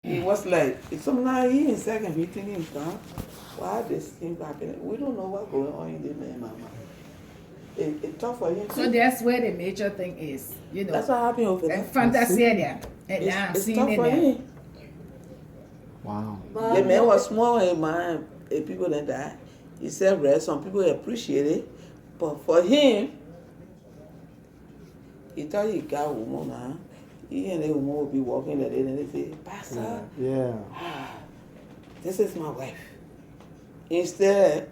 It was like, sometimes he in second meeting in town. Why this thing happening? We don't know what's going on in the man, mama. It's tough for him So too. that's where the major thing is, you know. That's what happened over And there. fantasy there. And now I'm It's seeing tough it for now. him. Wow. The man was small and man, people that die. He said rest. Some people appreciate it, but for him, he thought he got a woman now. He and the woman will be walking that day and they say, Pastor, Yeah. this is my wife. Instead,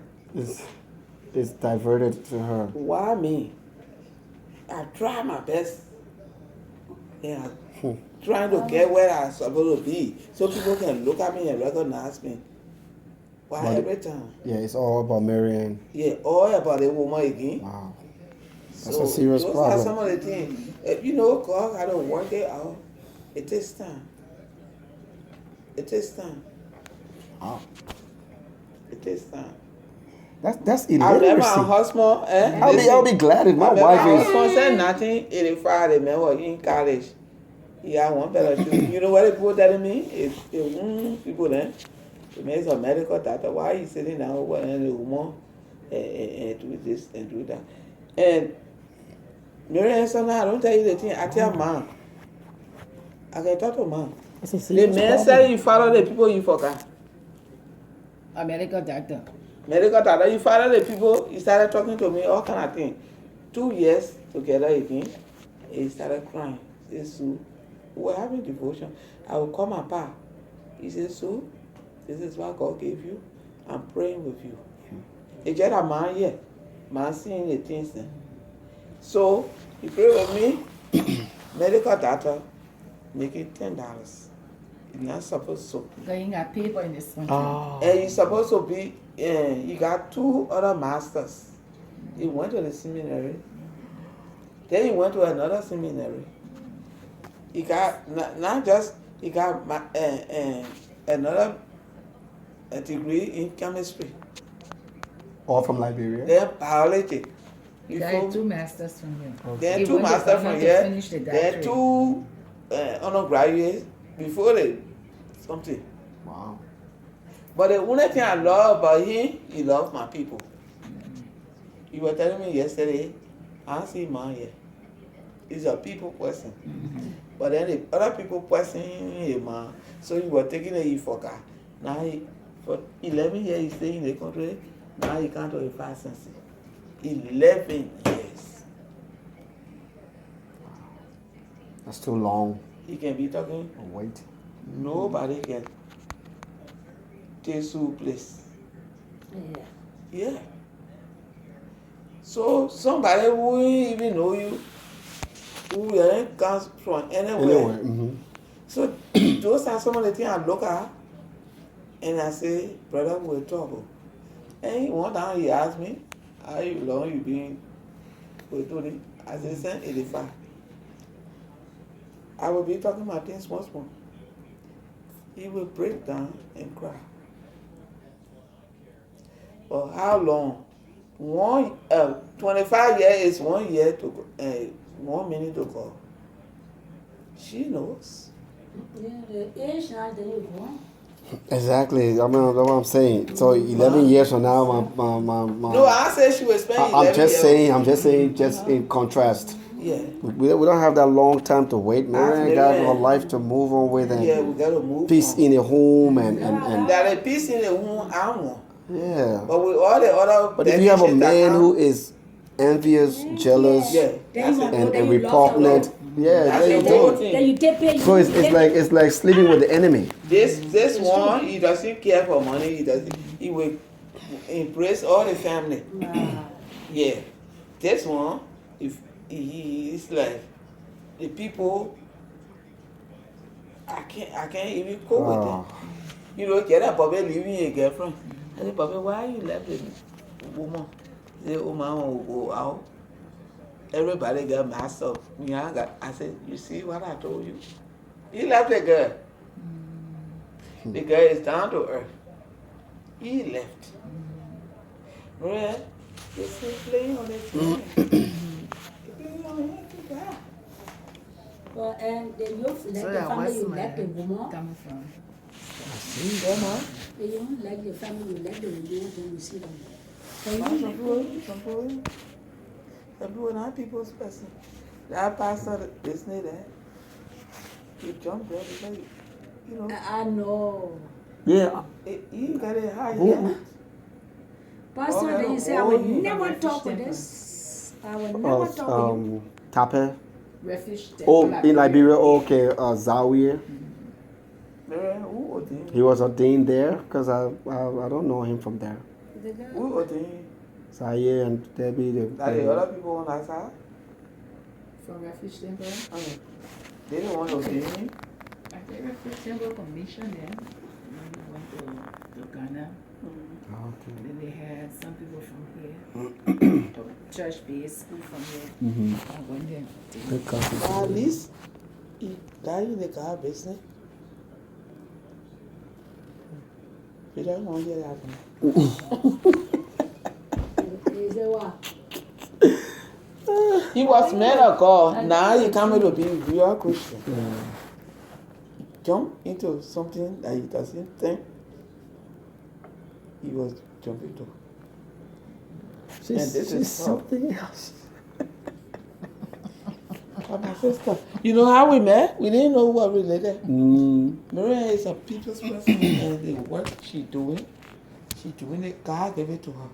It's diverted to her. why me? I try my best. Yeah, trying to get where I'm supposed to be, so people can look at me and recognize me. Why But every time? Yeah, it's all about Maryann. Yeah, all about the woman again. Wow. That's So a serious those problem. are some of the things. You know, God got to work it out. It takes time. It takes time. Wow. It takes time. That's I remember my illiteracy. husband. I'll be glad if my My wife is. husband said 1985. The man was in college. He had one pair of shoes. You know what the people telling me? People then. The man is a medical doctor. Why are you sitting down over and the woman and do this and do that? And Maryann, sometimes I don't tell you the thing. I tell mom. I can talk to mom. That's a The serious man problem. said you follow the people you forgot. A medical doctor. Medical doctor, you follow the people. He started talking to me, all kind of things. 2 years together again. He started crying. He said, Sue, we were having devotion. I will call my pa. He said, Sue, this is what God gave you. I'm praying with you. It's just a man here. Man seeing the things then. So, he prayed with me. Medical doctor, making $10. He's not supposed to. Because he got paper in this country. Oh. And he's supposed to be, he got 2 other masters. He went to the seminary. Then he went to another seminary. He got, not just, he got another degree in chemistry. All from Liberia. Then biology. He got 2 masters from here. Then He 2 went to masters Ghana from to here. finish the Then doctorate. 2 undergraduates before they something. Wow. But the only thing I love about him, he loves my people. You were telling me yesterday, I see man here. He's a people person. But then the other people person, he a man. So you were taking it, he forgot. Now for 11 years he stay in the country. Now he can't do a fast sense. 11 years. That's too long. He can be talking. Wait. Nobody can take Sue place. Yeah. So somebody who even know you, who comes from anywhere. Anyway. So those are some of the things I look at and I say, brother, we're trouble. And one time he asked me, how long you been with Tony? I said, since 85. I will be talking about things small. He will break down and cry. For how long? 25 years is 1 year to go, 1 minute to go. She knows. Yeah, the age now they go. Exactly. I mean, that's what I'm saying. So 11 years from now, my No, I said she will spend 11 years. I'm just saying, just in contrast. Yeah. We don't have that long time to wait. Maryann got her life to move on with, and Yeah, we gotta move peace on. in the home and There is peace in the home, I want. yeah. But with all the other But if you have a definitions that man come- who is envious, jealous, Yeah, that's it. and repugnant, yeah, That's there you the whole go. thing. Then you take pay. So it's like sleeping with the enemy. This one, he doesn't care for money. He will embrace all the family. Yeah. This one, if he is like the people, I can't even cope with them. You know, get up, Bobby, leaving a girlfriend. I said, Bobby, why you left the woman? He said, oh, man, will go out. Everybody got messed up. I said, you see what I told you? He left the girl. The girl is down to earth. He left. Right? They say playing on the phone. Playing on him to die. But and the youth like So the that family was you like the my woman. coming from. Yeah, man. They don't like the family you like the woman when you see them. So Man, you some people not people's person. That pastor, listening there, he jumped there because, you know, I know. Yeah. he got a high Who- head. Pastor, Okay, then you say, I oh, will yeah. never Refuge talk with temple. this. I will never talk with you. Tape. Refuge temple. Oh, in Liberia. Okay, Zawiya. Man, who ordained? He was ordained there because I don't know him from there. The guy, Who ordained? Zawiya and Debbie. Are the other people on that side? From Refuge temple. I mean, they didn't want to ordain him. I think Refuge temple commission there. When we went to Ghana. Okay. And then they had some people from here. Church-based school from here. Mm-hmm. I went there. Good cousin. At least, he died in the car business. You don't want to hear that. he say what? He was man of God. Now he coming to be real Christian. He jumped into something that he doesn't think he was jumping to. And this is She's something else. My sister. You know how we met? We didn't know we were related. Mm. Maryann is a people's person and the work she doing it, God gave it to her.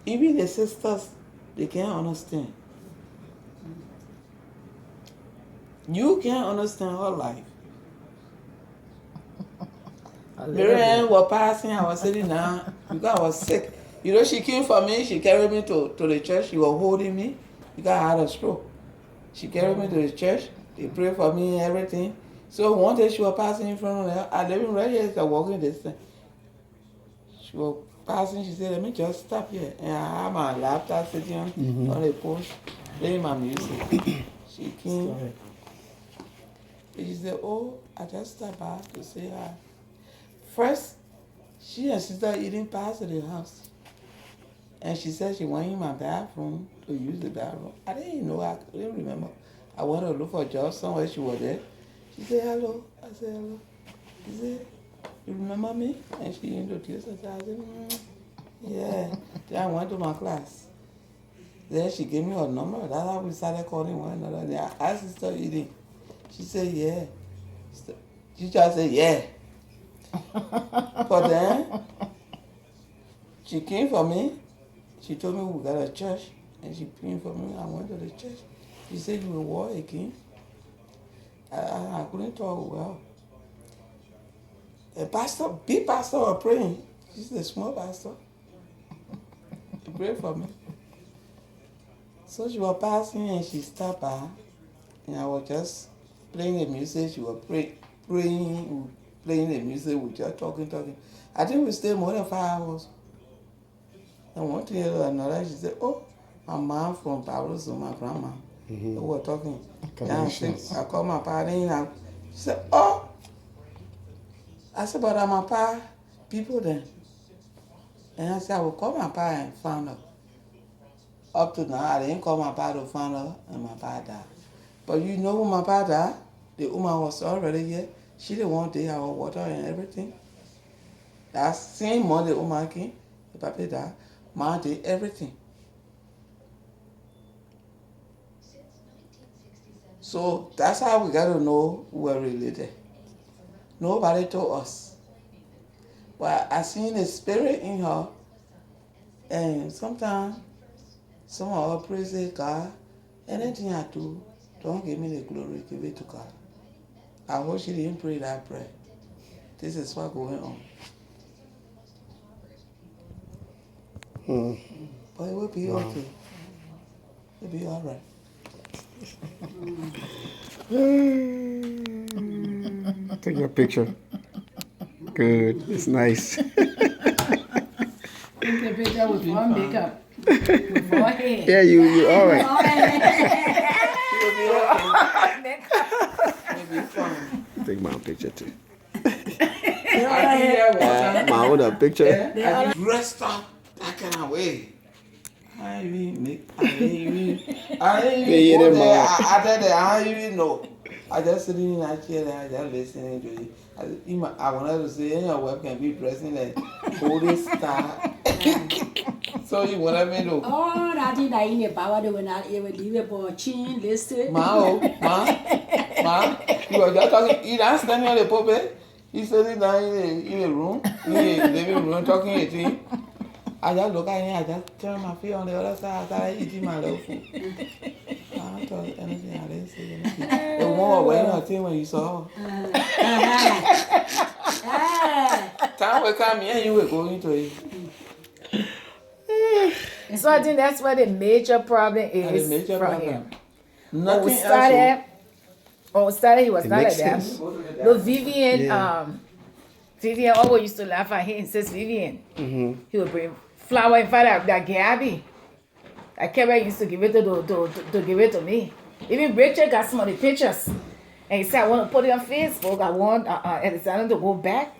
Even the sisters, they can't understand. You can't understand her life. Maryann was passing, I was sitting down because I was sick. You know, she came for me, she carried me to the church, she was holding me because I had a stroke. She carried me to the church, they prayed for me and everything. So one day she was passing in front of her, I live in right here, it's a walking distance. She was passing, she said, let me just stop here. And I had my laptop sitting on the porch, playing my music. She came, and she said, oh, I just stopped by to say hi. First, she and sister eating past the house. And she said she went in my bathroom to use the bathroom. I didn't know, I didn't remember. I went to look for a job somewhere, she was there. She said, hello. I said, hello. She said, you remember me? And she introduced herself. I said, yeah. Then I went to my class. Then she gave me her number. That's how we started calling one another. Then I asked sister eating. She said, yeah. She just said, yeah. But then, she came for me. She told me we got a church, and she prayed for me. I went to the church. She said you will walk again. I couldn't talk well. A pastor, big pastor was praying. She's a small pastor. He prayed for me. So she was passing and she stopped by, and I was just playing the music. She was playing the music. We just talking. I think we stayed more than 5 hours. And one thing or another, she said, oh, my mom from Pablo's, my grandma. We were talking. I called my pa, and she said, oh. I said, but I'm a pa people then. And I said, I will call my pa and find out. Up to now, I didn't call my pa to find out, and my pa died. But you know when my pa died, the woman was already here. She didn't want to take our water and everything. That same month the woman came, the papa died. Mom did everything. So that's how we got to know we were related. Nobody told us. But I seen a spirit in her, and sometimes some of her praise God. Anything I do, don't give me the glory, give it to God. I hope she didn't pray that prayer. This is what's going on. But it will be okay. It'll be all right. Take your picture. Good. It's nice. Take the picture with more makeup. With more hair. Yeah, you all right. It'll be fun. Take my picture too. I think there was My own picture. I dressed up that kind of way. I didn't even go there. I didn't even know. I just sitting in that chair and I just listening to it. I wanted to say, any wife can be dressing like holy star. So you wanted me to. Oh, that is like in the power they were not able to leave a chin, listen. Ma, you were just talking. You not standing on the pulpit. He's sitting down in a room, in the living room, talking to him. I just look at him, I just turn my feet on the other side, I started eating my little food. I don't talk anything, I didn't say anything. The one was wearing her thing when you saw her. Time will come here and you will go into it. So I think that's where the major problem is The major from problem. him. Nothing else. When we started, he was It not like makes that. sense. No, Vivian, Yeah. Vivian always used to laugh at him, says Vivian. He would bring flower in front of that Gabby. I Kevin used to give it to give it to me. Even Rachel got some of the pictures. And he said, I want to put it on Facebook. I want Alexander to go back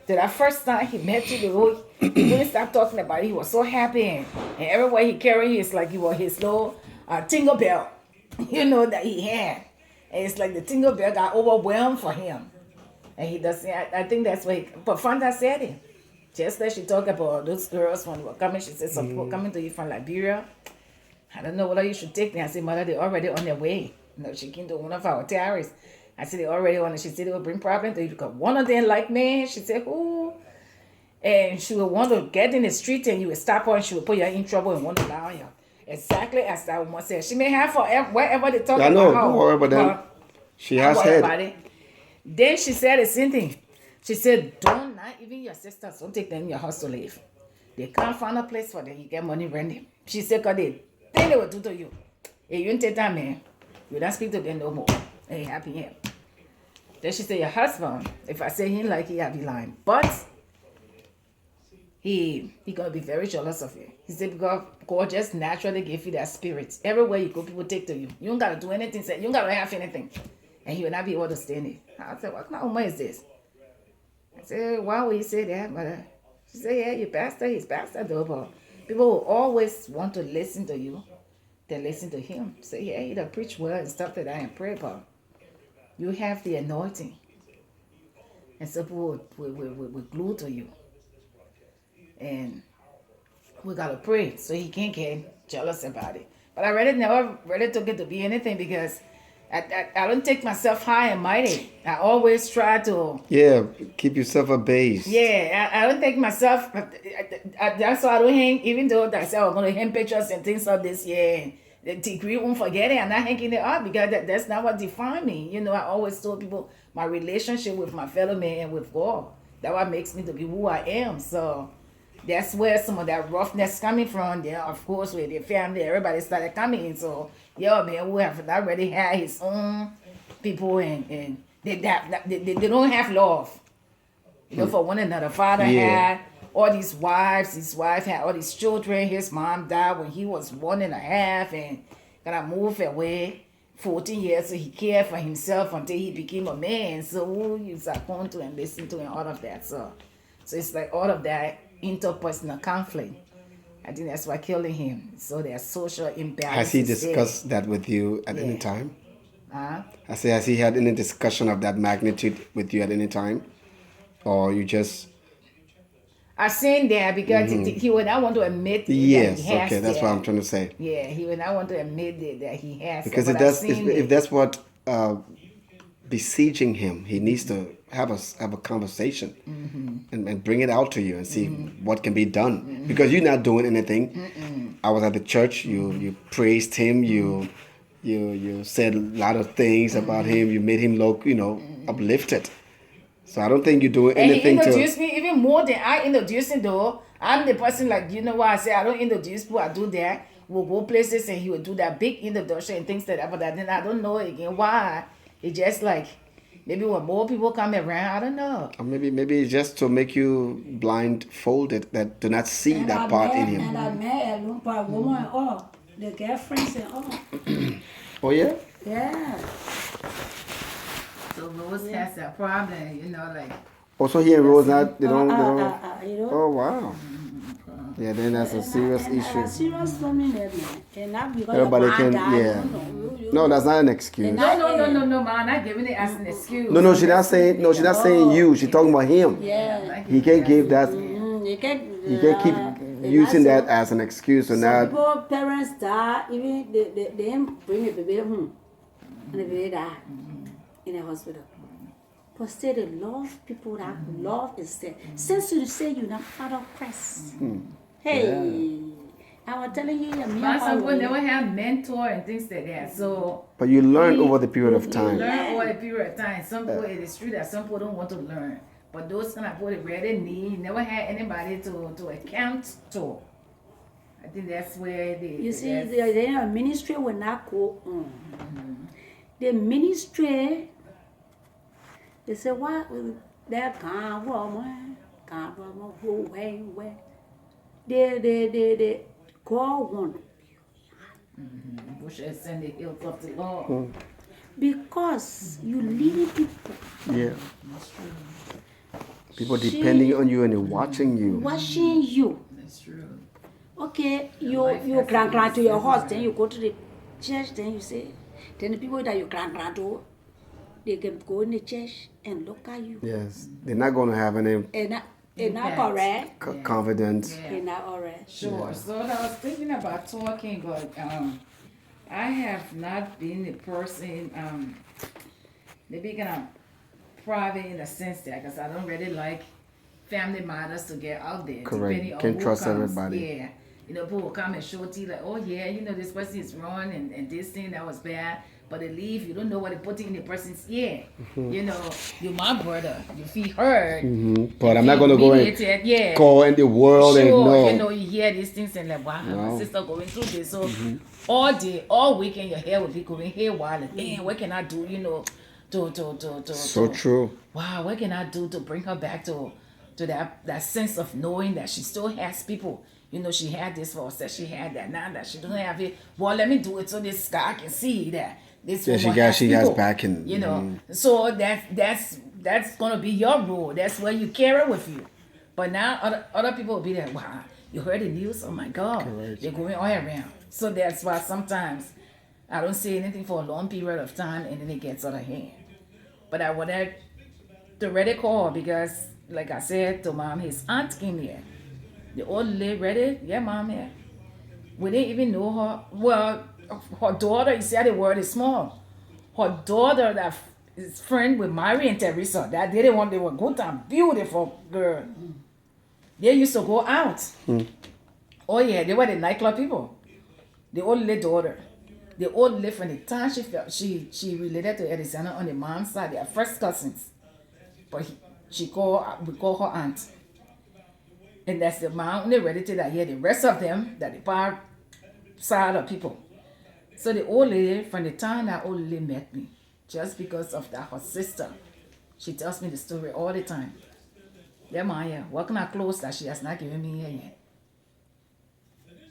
to that first time he met you. He wouldn't stop talking about it. He was so happy. And everywhere he carried, it's like he was his little tingle bell, you know, that he had. And it's like the tingle bell got overwhelmed for him. And he doesn't, I think that's why, but Fanta said it. Just that she talked about those girls when they were coming, she said some people coming to you from Liberia. I don't know whether you should take them. I said, Mother, they're already on their way. You know, she came to one of our terrorists. I said, they already on it. She said, they will bring problems to you because one of them like me. She said, who? And she would want to get in the street and you would stop her and she would put you in trouble and won't allow you. Exactly as that woman said. She may have forever, wherever they talk I know, about her. don't worry about that. She has Don't worry head. about it. Then she said the same thing. She said, don't, not even your sisters, don't take them in your house to live. They can't find a place for them. You get money, rent them. She said, because they think they will do to you. If you don't take that man, you don't speak to them no more. Ain't happy here. Then she said, your husband, if I say him like he, I'll be lying. But he gonna be very jealous of you. He said, because God just naturally gave you that spirit. Everywhere you go, people take to you. You don't gotta do anything. Say, you don't gotta have anything. And he will not be able to stand it. I said, what kind of woman is this? I said, why would you say that, mother? She said, yeah, your pastor, he's pastor though, but people will always want to listen to you. They listen to him. Say, yeah, he don't preach well and stuff that I am pray about. You have the anointing. And so people will glue to you. And we gotta pray so he can't get jealous about it. But I never really took it to be anything because I don't take myself high and mighty. I always try to. Yeah, keep yourself abased. Yeah, I don't take myself. That's why I don't hang. Even though I said I'm gonna hang pictures and things of this year, the degree won't forget it. I'm not hanging it up because that's not what defines me. You know, I always told people my relationship with my fellow man and with God. That's what makes me to be who I am. So that's where some of that roughness coming from. There, of course, with the family, everybody started coming in. So yeah, man, we have already had his own people, and they don't have love, you know, for one another. Father had all these wives. His wife had all these children. His mom died when he was 1.5, and kind of moved away 14 years. So he cared for himself until he became a man. So who you start going to and listen to and all of that. So it's like all of that interpersonal conflict. I think that's what killing him. So there's social imbalance. Has he discussed that with you at any time? I say, has he had any discussion of that magnitude with you at any time? Or you just... I seen that because he would not want to admit that Yes, he has okay, that's that. what I'm trying to say. Yeah, he would not want to admit that he has Because that. if that's what besieging him, he needs to have a conversation and bring it out to you and see what can be done. Because you're not doing anything. I was at the church. You praised him. You said a lot of things about him. You made him look, uplifted. So I don't think you're doing anything to... And he introduced me even more than I introduced him though. I'm the person like, you know what I say, I don't introduce people, I do that. We'll go places and he would do that big introduction and things like that. But then I don't know again why. It's just like, maybe when more people come around, I don't know. Or maybe it's just to make you blindfolded, that do not see that part in him. And I met a lumpa woman and all. The girlfriends and all. Oh yeah? Yeah. So Rose has that problem, like. Also here in Rose, they don't. You know? Oh wow. Yeah, then that's a serious and a issue. serious family there, man. And not because Everybody your can, man died, yeah. you No, that's not an excuse. And No, man. I'm not giving it as an excuse. No, she's not saying. No, she's not saying you. She's talking about him. Yeah. He can't give that. You can't. You can't keep using that as an excuse or Some not. people, parents die, even they didn't bring a baby home, and the baby die in a hospital. But still, they love people that love is there. Since you say you're not part of Christ, hey, I was telling you, me Man, some people never have mentor and things like that. So But you learn over the period of time. learn over a period of time. Some people, it is true that some people don't want to learn. But those kind of people that really need, never had anybody to account to. I think that's where they... you see, the ministry will not go on. The ministry, they say, what? They're gone, woman, who, where? They call one. Which is send the ilk of the Lord. Because you leading people. Yeah. People depending on you and they're watching you. Watching you. That's true. Okay, Life you has to climb be to your house, separate. then you go to the church, then you say, then the people that you climb to, they can go in the church and look at you. Yes. They're not going to have any And not Impact. correct. confidence. Yeah. And not alright. Sure. So I was thinking about talking, but I have not been the person, maybe kind of private in the sense that, because I don't really like family matters to get out there. Correct. Depending on Can't who trust comes. everybody. Yeah. You know, people will come and show to you like, oh yeah, you know, this person is wrong and this thing that was bad. But they leave, you don't know what they put in the person's ear. You know, you're my brother. You feel hurt. But I'm not going to go and yeah. call in the world and Sure, no. you know, you hear these things and like, wow, my No. sister going through this. So all day, all weekend, your hair will be going haywire. Like, damn, what can I do, you know, So true. wow, what can I do to bring her back to that sense of knowing that she still has people. You know, she had this for herself, she had that, now that she don't have it. Well, let me do it so this guy can see that this Yeah, woman has she has people, back and you know. So that's gonna be your role. That's where you carry with you. But now other people will be like, wow, you heard the news? Oh my God, they're going all around. So that's why sometimes I don't say anything for a long period of time and then it gets out of hand. But I wanted to ready call because, like I said to mom, his aunt came here. The old lady ready, yeah, mom, yeah. We didn't even know her. Well, her daughter, you see how the world is small. Her daughter that is friend with Maryann Teresa, that they didn't want, they were good and beautiful girl. They used to go out. Oh yeah, they were the nightclub people. The old lady daughter. The old lady from the time she felt she related to Edison on the mom's side, they are first cousins. But we call her aunt. And that's the mom only relative that here. The rest of them, that the far side of people. So the old lady, from the time that old lady met me, just because of that, her sister, she tells me the story all the time. Yeah, ma, yeah. What kind of clothes that she has not given me here yet?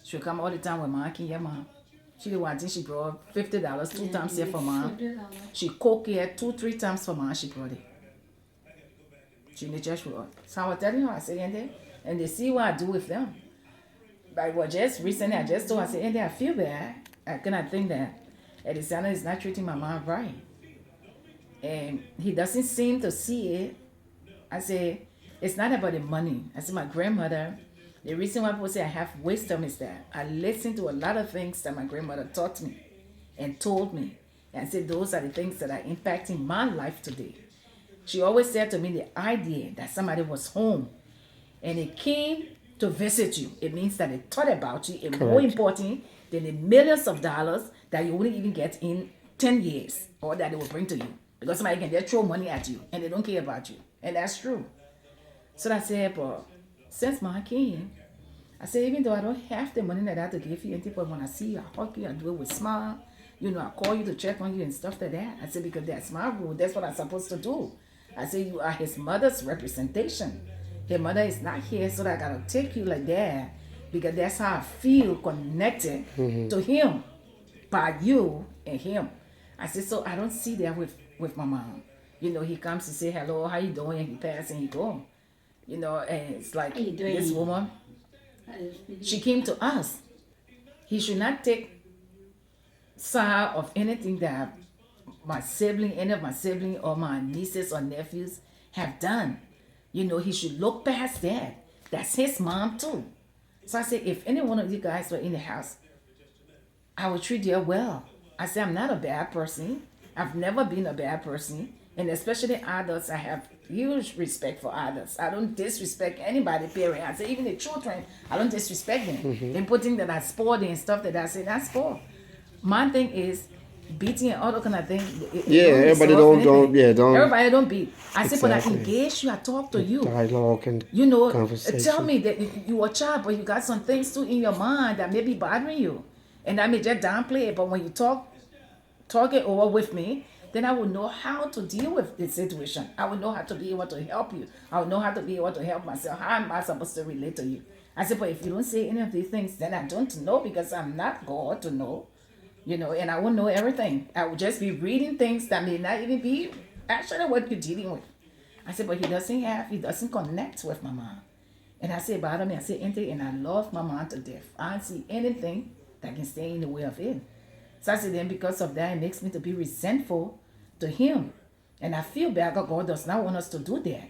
She'll come all the time with ma, yeah, ma. She the one thing she brought $50 two times here for ma. She cooked here 2-3 times for ma, she brought it. She in the church with her. So I was telling her, I said, and they see what I do with them. But just recently, I just told her, I said, I feel bad. I cannot think that Edison is not treating my mom right. And he doesn't seem to see it. I say, it's not about the money. I said, my grandmother, the reason why people say I have wisdom is that I listen to a lot of things that my grandmother taught me and told me. And said, those are the things that are impacting my life today. She always said to me the idea that somebody was home and they came to visit you. It means that they thought about you. And more important than the millions of dollars that you wouldn't even get in 10 years or that they will bring to you. Because somebody can just throw money at you and they don't care about you. And that's true. So I said, but since my came, I said, even though I don't have the money that I have to give you, and people when I see you, I hug you and do it with a smile. You know, I call you to check on you and stuff like that. I said, because that's my rule. That's what I'm supposed to do. I said, you are his mother's representation. His mother is not here, so that I gotta take you like that. Because that's how I feel connected to him. By you and him. I said, so I don't see that with my mom. You know, he comes to say, hello, how you doing? And he passes and he go. You know, and it's like this woman, She came to us. He should not take side of anything that my sibling, any of my sibling or my nieces or nephews have done. You know, he should look past that. That's his mom too. So I said, if any one of you guys were in the house, I would treat you well. I said, I'm not a bad person. I've never been a bad person. And especially adults, I have huge respect for adults. I don't disrespect anybody, period. I say, even the children, I don't disrespect them. They put things that I spoil and stuff that I say, that's spoil. My thing is, beating and all that kind of thing. Everybody don't. Everybody don't beat. I say, but I Exactly. engage you, I talk to you. Dialogue and You know, conversation. tell me that you a child, but you got some things too in your mind that may be bothering you. And I may just downplay it, but when you talk it over with me, then I will know how to deal with the situation. I will know how to be able to help you. I will know how to be able to help myself. How am I supposed to relate to you? I said, but if you don't say any of these things, then I don't know because I'm not God to know. You know, and I won't know everything. I will just be reading things that may not even be actually what you're dealing with. I said, but he doesn't connect with my mom. And I said, bother me, I said, Auntie, and I love my mom to death. I don't see anything that can stay in the way of it. So I said, then because of that, it makes me to be resentful to him. And I feel bad that God does not want us to do that.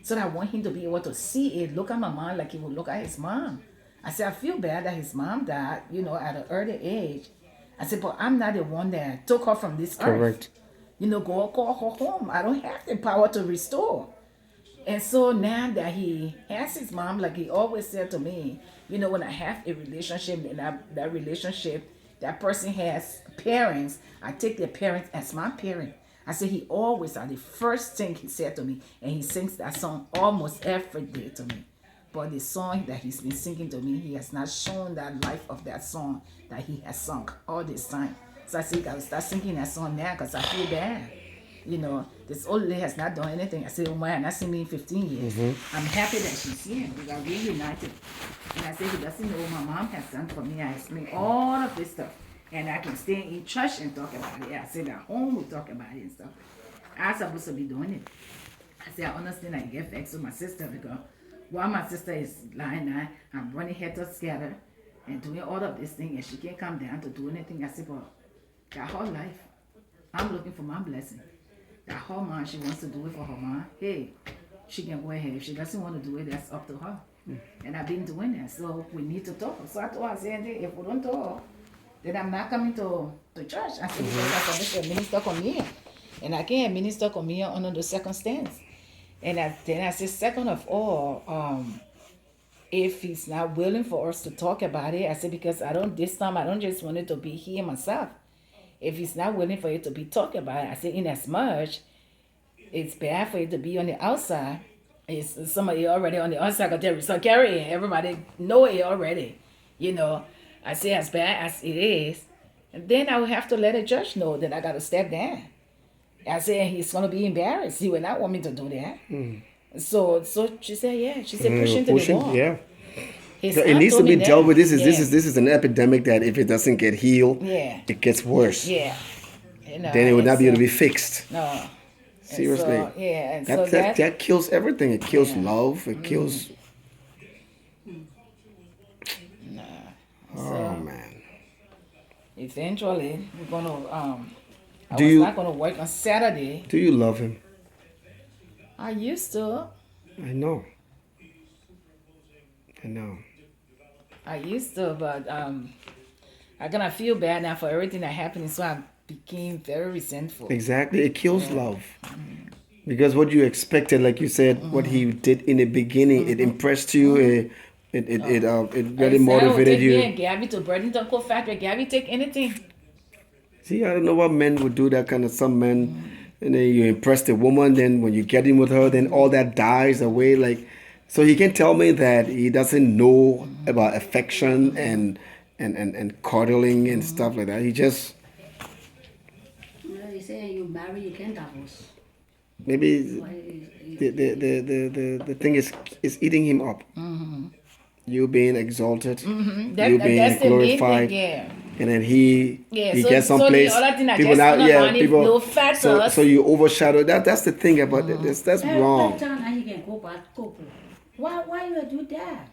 So that I want him to be able to see it, look at my mom like he would look at his mom. I said, I feel bad that his mom died, you know, at an early age. I said, but I'm not the one that took her from this earth. Correct. You know, go call her home. I don't have the power to restore. And so now that he has his mom, like he always said to me, you know, when I have a relationship and that relationship, that person has parents, I take their parents as my parent. I said he always, the first thing he said to me, and he sings that song almost every day to me. But the song that he's been singing to me, he has not shown that life of that song that he has sung all this time. So I said, I will start singing that song now because I feel bad. You know, this old lady has not done anything. I said, oh my, not seen me in 15 years. I'm happy that she's here. We are reunited. And I said, he doesn't know what my mom has done for me. I explained all of this stuff. And I can stay in church and talk about it. I said, at home we talk about it and stuff. I'm supposed to be doing it. I said, I understand I get vexed with my sister because while my sister is lying there, I'm running head to scatter and doing all of this thing, and she can't come down to do anything. I said, but that whole life, I'm looking for my blessing. That whole mom, she wants to do it for her mom. Hey, she can go ahead. If she doesn't want to do it, that's up to her. And I've been doing that, so we need to talk. So I told her, I said, if we don't talk, then I'm not coming to church. I said, because I'm supposed to minister communion. And I can't minister communion under the circumstance. And then I said, second of all, if he's not willing for us to talk about it, I said, because this time I don't just want it to be here myself. If he's not willing for it to be talked about, I said, in as much, it's bad for it to be on the outside. It's somebody already on the outside, because there is some carry it. Everybody know it already. You know, I say as bad as it is, and then I will have to let the judge know that I got to step down. I said, he's going to be embarrassed. He would not want me to do that. So she said, yeah. She said, push him to the wall. Yeah. So it needs to be dealt with. This is an epidemic that if it doesn't get healed, it gets worse. Yeah. You know, then it would not be able to be fixed. No. Seriously. And that kills everything. It kills love. It kills. Oh man. Eventually, we're gonna. I was not gonna work on Saturday. Do you love him? I used to. I know. I used to, but I'm gonna feel bad now for everything that happened, so I became very resentful. Exactly, it kills love. Because what you expected, like you said, what he did in the beginning, it impressed you. It really motivated you. Take Gabby to Burlington Coat Factory. Gabby take anything. See, I don't know what men would do that kind of. Some men, and then you impress the woman. Then when you get in with her, then all that dies away. Like, so he can tell me that he doesn't know about affection and coddling and stuff like that. He just. He said you marry, you can't divorce. Maybe the thing is eating him up. You being exalted, you being glorified, and then he gets someplace. People now, people. So you overshadow that. That's the thing about this. That's wrong. Every time he can go back, why you do that?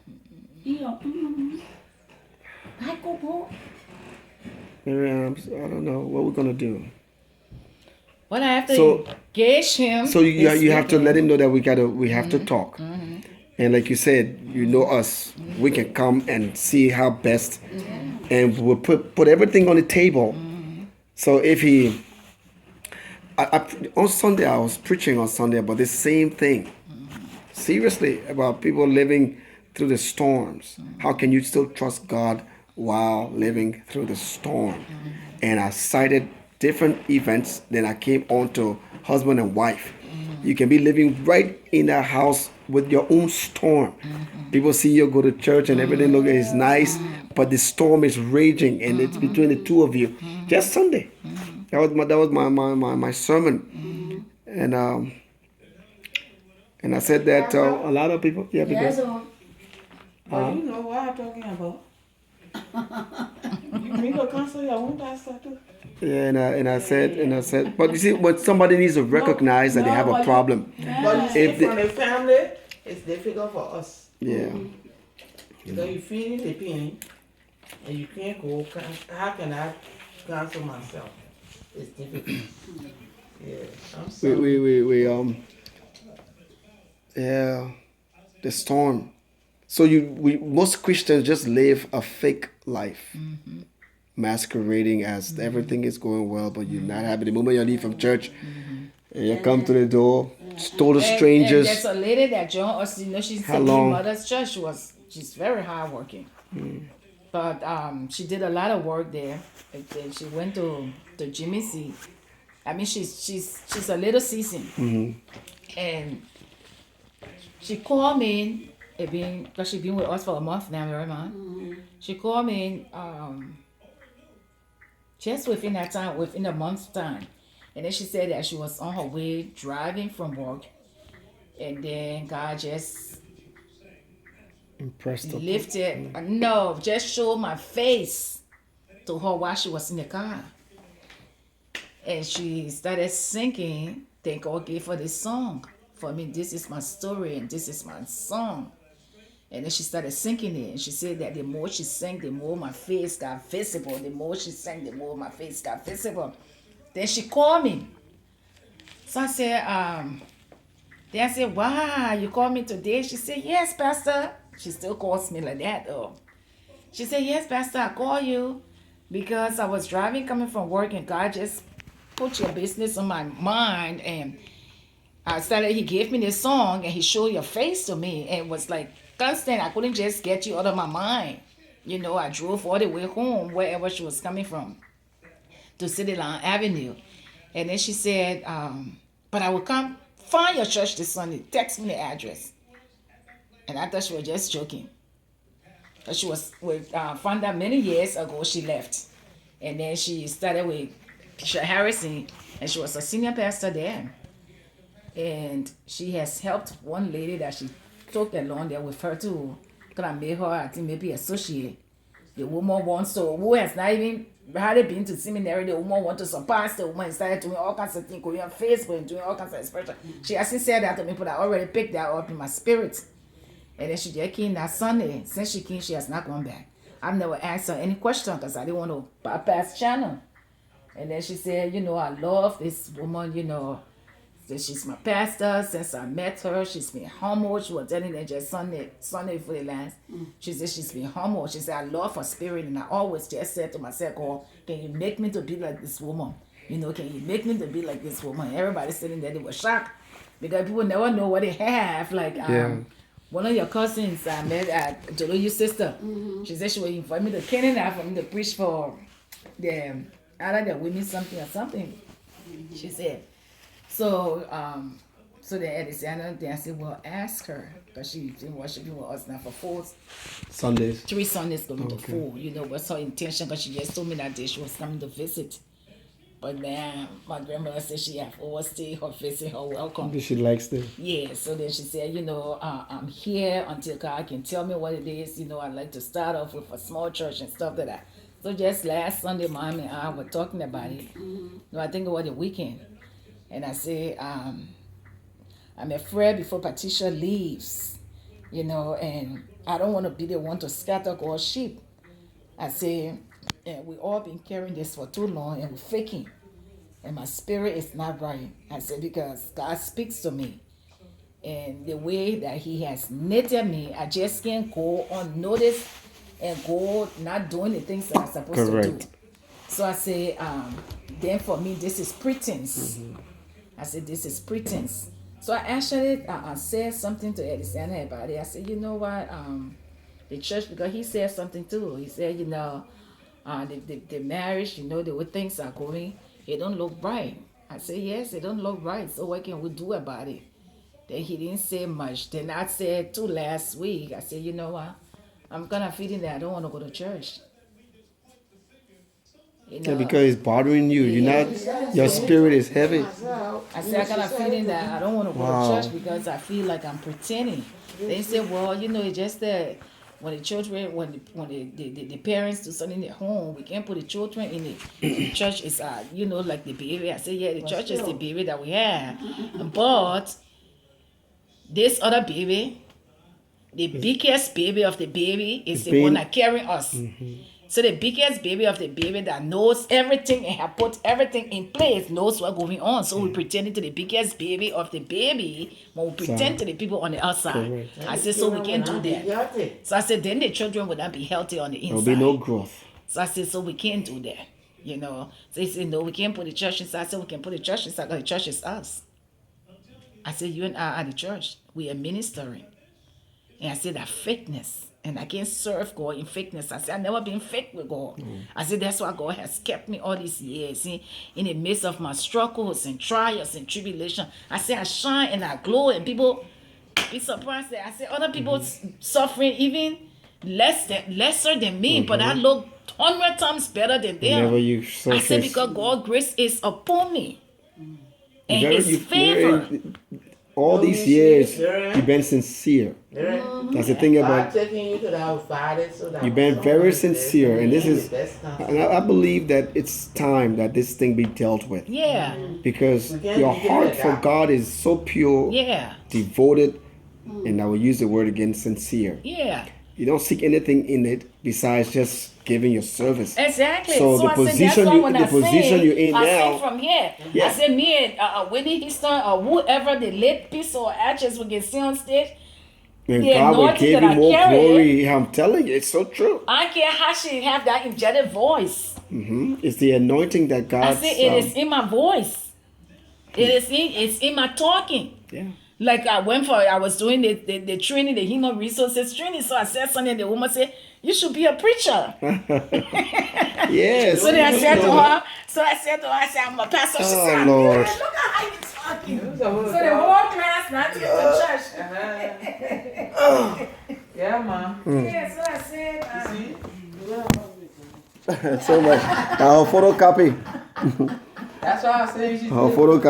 Yeah. I go home. Maryann, I don't know what we're gonna do. What I have to So- engage him. So you this have to let weekend. him know that we have to talk. And like you said, you know us. We can come and see how best, and we'll put everything on the table. So if he, on Sunday I was preaching on Sunday about the same thing. Seriously, about people living through the storms. How can you still trust God while living through the storm? And I cited different events. Then I came on to husband and wife. You can be living right in a house with your own storm. People see you go to church and everything look is nice, but the storm is raging and it's between the two of you. Just Sunday. That was my sermon. And I said that a lot of people, yeah, Yes, because But you know what I'm talking about. You need to cancel your own pastor too. yeah, and I said, but you see, when somebody needs to recognize that they have a problem, But you see, If they- from the family, it's difficult for us. yeah, Because you're feeling the pain and you can't go. How can I cancel myself? It's difficult. Yeah, I'm sorry. yeah, the storm. So most Christians just live a fake life, masquerading as everything is going well, but you're not happy. The moment you leave from church, and you come to the door, total And strangers. there's a lady that joined us. You know, she's How in long? Mother's Church. She's very hardworking, but she did a lot of work there. And then she went to Jimmy C. I mean, she's a little seasoned, and she called me. Because she's been with us for a month now, very much. She called me just within that time, within a month's time. And then she said that she was on her way driving from work. And then God just Impressed upon. lifted, no, just showed my face to her while she was in the car. And she started singing, then God gave her this song. For me, this is my story and this is my song. And then she started singing it. And she said that the more she sang, the more my face got visible. The more she sang, the more my face got visible. Then she called me. So I said, then I said, wow, you called me today? She said, yes, Pastor. She still calls me like that though. She said, yes, Pastor, I called you because I was driving coming from work and God just put your business on my mind. And he gave me this song and he showed your face to me. And it was like constant. I couldn't just get you out of my mind. You know, I drove all the way home, wherever she was coming from, to City Line Avenue. And then she said, but I will come find your church this Sunday. Text me the address. And I thought she was just joking. But she was found out many years ago she left. And then she started with Bishop Harrison, and she was a senior pastor there. And she has helped one lady that she took along there with her to kind of make her, I think, maybe associate. The woman wants to, who has not even hardly been to seminary, the woman wants to surpass the woman and started doing all kinds of things, going on Facebook and doing all kinds of expression. She hasn't said that to me, but I already picked that up in my spirit. And then she just came that Sunday. Since she came, she has not gone back. I've never asked her any question because I didn't want to bypass channel. And then she said, you know, I love this woman, you know. So she's my pastor. Since I met her, she's been humble. She was telling me just Sunday before the last. She said she's been humble. She said, I love her spirit. And I always just said to myself, oh, can you make me to be like this woman? You know, can you make me to be like this woman? Everybody sitting there, they were shocked. Because people never know what they have. Like, one of your cousins I met at Jolo's sister. She said she would invite me to Canada for me to preach for either the women something or something. She said. So then at the end of the day, I said, well, ask her. Because she's been worshiping with us now for 3 Sundays going to 4. You know, what's her intention? Because she just told me that day she was coming to visit. But man, my grandmother said she have overstayed her visit, her welcome. She likes them. Yeah, so then she said, you know, I'm here until God can tell me what it is. You know, I'd like to start off with a small church and stuff like that. So just last Sunday, Mom and I were talking about it. No, I think it was the weekend. And I said, I'm afraid before Patricia leaves, you know, and I don't want to be the one to scatter God's sheep. I say, and we all been carrying this for too long and we're faking. And my spirit is not right. I said, because God speaks to me. And the way that He has knitted me, I just can't go unnoticed and go not doing the things that I'm supposed to do. So I say, then for me, this is pretense. I said, this is pretense. So I actually said something to Alexander about it. I said, you know what? The church, because he said something too. He said, you know, the marriage, you know, the way things are going, it don't look right. I said, yes, it don't look right. So what can we do about it? Then he didn't say much. Then I said too last week, I said, you know what? I'm kind of feeling that I don't want to go to church. You know, Yeah, because it's bothering you. You're not. Your spirit is heavy. I said I kind of feeling that I don't want to go to church because I feel like I'm pretending. They say, well, you know, it's just that when the children, when the parents do something at home, we can't put the children in the church. Is you know, like the baby. I say, yeah, the church is the baby that we have, but this other baby, the biggest baby of the baby, is the one that carrying us. So the biggest baby of the baby that knows everything and have put everything in place knows what's going on. So we pretending to the biggest baby of the baby, but we pretend to the people on the outside. I said, so we can't do that. So I said, then the children would not be healthy on the inside. There'll be no growth. So I said, so we can't do that. You know. So he said, no, we can't put the church inside. I said, we can put the church inside because the church is us. I said, you and I are the church. We are ministering. And I said that fakeness. And I can't serve God in fakeness. I said, I've never been fake with God. I said, that's why God has kept me all these years. In the midst of my struggles and trials and tribulation. I said, I shine and I glow. And people be surprised that I said, other people suffering even lesser than me. But I look 100 times better than them. I said, because God's grace is upon me. And His favor. All these years, you've been sincere. That's the thing about you've been very sincere, and this is, and I believe that it's time that this thing be dealt with. Yeah. Because your heart for God is so pure, devoted, and I will use the word again, sincere. Yeah. You don't seek anything in it besides just giving your service. Exactly. So the position you're in now. I from here. I said me and Whitney Houston or whoever the late piece or actress we can see on stage. And God will give you more glory. I'm telling you, it's so true. I care how she have that angelic voice. It's the anointing that God. I said it is in my voice. It's in my talking. Yeah. Like I was doing the training, the human resources training. So I said something, and the woman said, you should be a preacher. Yes. So then I said to her, I said, I'm a pastor. She said, Lord. Look at how you talking. So the whole class not to church. Yeah, man. Yeah, so I said, So much. Our photocopy. That's why I say you should. Our photocopy.